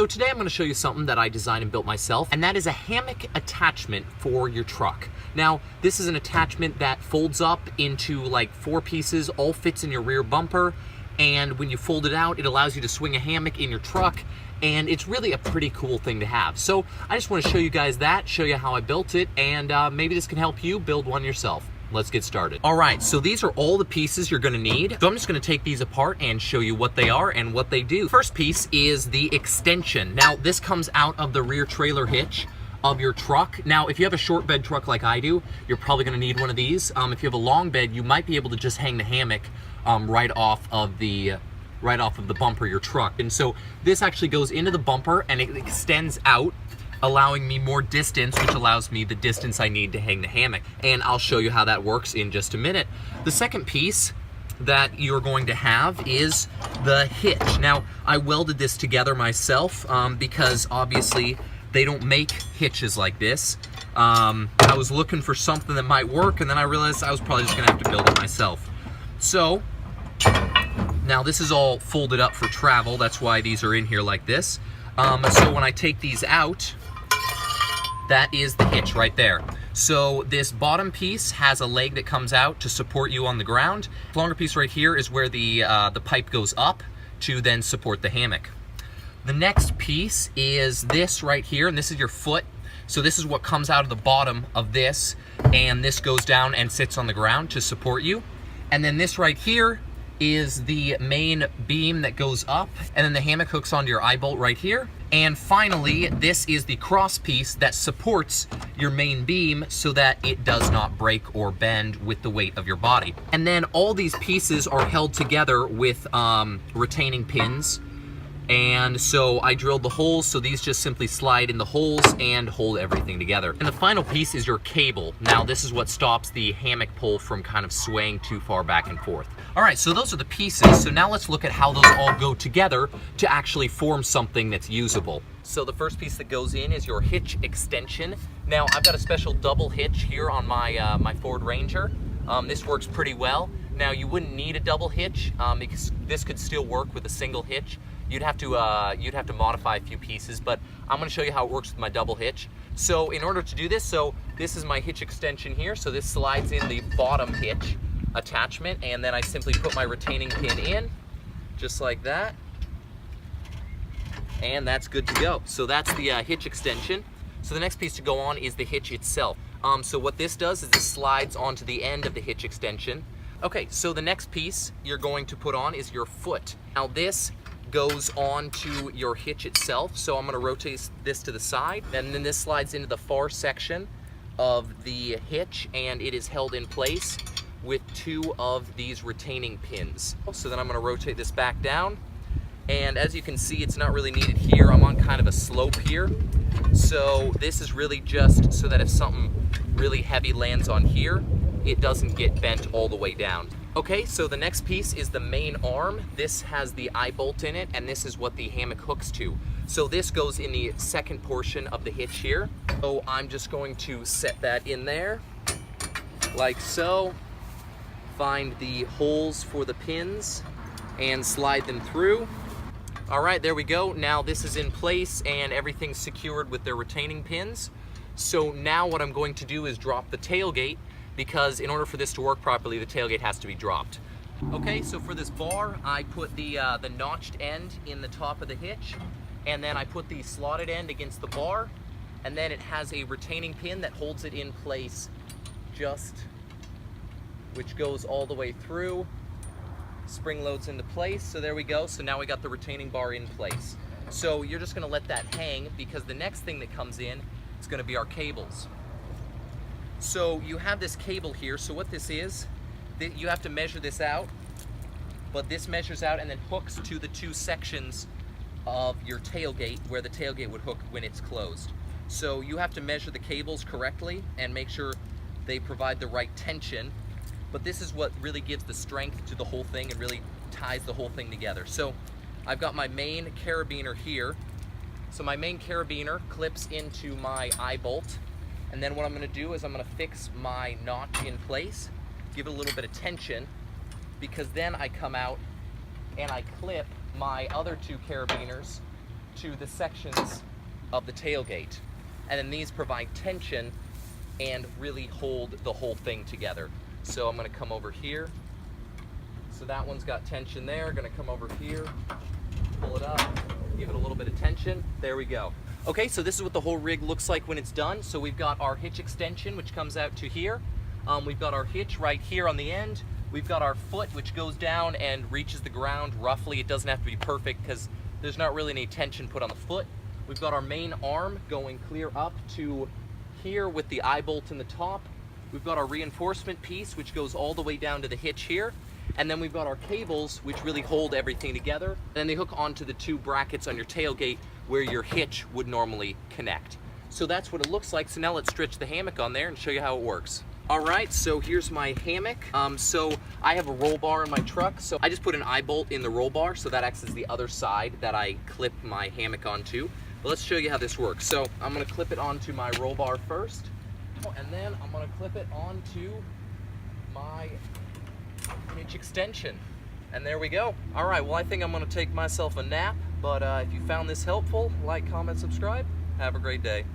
So today I'm going to show you something that I designed and built myself, and that is a hammock attachment for your truck. Now, this is an attachment that folds up into like 4 pieces, all fits in your rear bumper, and when you fold it out, it allows you to swing a hammock in your truck, and it's really a pretty cool thing to have. So I just want to show you guys that, show you how I built it, and maybe this can help you build one yourself. Let's get started. All right, so these are all the pieces you're gonna need. So I'm just gonna take these apart and show you what they are and what they do. First piece is the extension. Now, this comes out of the rear trailer hitch of your truck. Now, if you have a short bed truck like I do, you're probably gonna need one of these. If you have a long bed, you might be able to just hang the hammock right off of the bumper of your truck. And so this actually goes into the bumper and it extends out, allowing me more distance, which allows me the distance I need to hang the hammock. And I'll show you how that works in just a minute. The second piece that you're going to have is the hitch. Now, I welded this together myself because obviously they don't make hitches like this. I was looking for something that might work, and then I realized I was probably just gonna have to build it myself. So, now this is all folded up for travel. That's why these are in here like this. So when I take these out, that is the hitch right there. So this bottom piece has a leg that comes out to support you on the ground. The longer piece right here is where the pipe goes up to then support the hammock. The next piece is this right here, and this is your foot. So this is what comes out of the bottom of this, and this goes down and sits on the ground to support you. And then this right here is the main beam that goes up, and then the hammock hooks onto your eye bolt right here. And finally, this is the cross piece that supports your main beam so that it does not break or bend with the weight of your body. And then all these pieces are held together with retaining pins. And so I drilled the holes, so these just simply slide in the holes and hold everything together. And the final piece is your cable. Now, this is what stops the hammock pole from kind of swaying too far back and forth. All right, so those are the pieces. So now let's look at how those all go together to actually form something that's usable. So the first piece that goes in is your hitch extension. Now, I've got a special double hitch here on my, my Ford Ranger. This works pretty well. Now, you wouldn't need a double hitch because this could still work with a single hitch. You'd have to modify a few pieces, but I'm gonna show you how it works with my double hitch. So in order to do this, so this is my hitch extension here. So this slides in the bottom hitch attachment, and then I simply put my retaining pin in, just like that. And that's good to go. So that's the hitch extension. So the next piece to go on is the hitch itself. So what this does is this slides onto the end of the hitch extension. Okay, so the next piece you're going to put on is your foot. Now this goes on to your hitch itself. So I'm gonna rotate this to the side, and then this slides into the far section of the hitch, and it is held in place with 2 of these retaining pins. So then I'm gonna rotate this back down, and as you can see, it's not really needed here. I'm on kind of a slope here. So this is really just so that if something really heavy lands on here, it doesn't get bent all the way down. Okay, so the next piece is the main arm. This has the eye bolt in it, and this is what the hammock hooks to. So this goes in the second portion of the hitch here. So I'm just going to set that in there, like so. Find the holes for the pins and slide them through. All right, there we go. Now this is in place and everything's secured with their retaining pins. So now what I'm going to do is drop the tailgate, because in order for this to work properly, the tailgate has to be dropped. Okay, so for this bar, I put the notched end in the top of the hitch, and then I put the slotted end against the bar, and then it has a retaining pin that holds it in place, which goes all the way through, spring loads into place. So there we go. So now we got the retaining bar in place. So you're just gonna let that hang, because the next thing that comes in is gonna be our cables. So you have this cable here. So what this is, you have to measure this out, but this measures out and then hooks to the 2 sections of your tailgate where the tailgate would hook when it's closed. So you have to measure the cables correctly and make sure they provide the right tension, but this is what really gives the strength to the whole thing and really ties the whole thing together. So I've got my main carabiner here. So my main carabiner clips into my eye bolt, and then what I'm going to do is I'm going to fix my notch in place, give it a little bit of tension, because then I come out and I clip my other 2 carabiners to the sections of the tailgate. And then these provide tension and really hold the whole thing together. So I'm gonna come over here. So that one's got tension there. Gonna come over here, pull it up, give it a little bit of tension. There we go. Okay, so this is what the whole rig looks like when it's done. So we've got our hitch extension, which comes out to here. We've got our hitch right here on the end. We've got our foot, which goes down and reaches the ground roughly. It doesn't have to be perfect because there's not really any tension put on the foot. We've got our main arm going clear up to here with the eye bolt in the top. We've got our reinforcement piece, which goes all the way down to the hitch here. And then we've got our cables, which really hold everything together. And then they hook onto the two brackets on your tailgate where your hitch would normally connect. So that's what it looks like. So now let's stretch the hammock on there and show you how it works. All right, so here's my hammock. So I have a roll bar in my truck. So I just put an eye bolt in the roll bar, so that acts as the other side that I clip my hammock onto. But let's show you how this works. So I'm gonna clip it onto my roll bar first, and then I'm gonna clip it onto my hitch extension. And there we go. All right, well, I think I'm gonna take myself a nap, but if you found this helpful, like, comment, subscribe. Have a great day.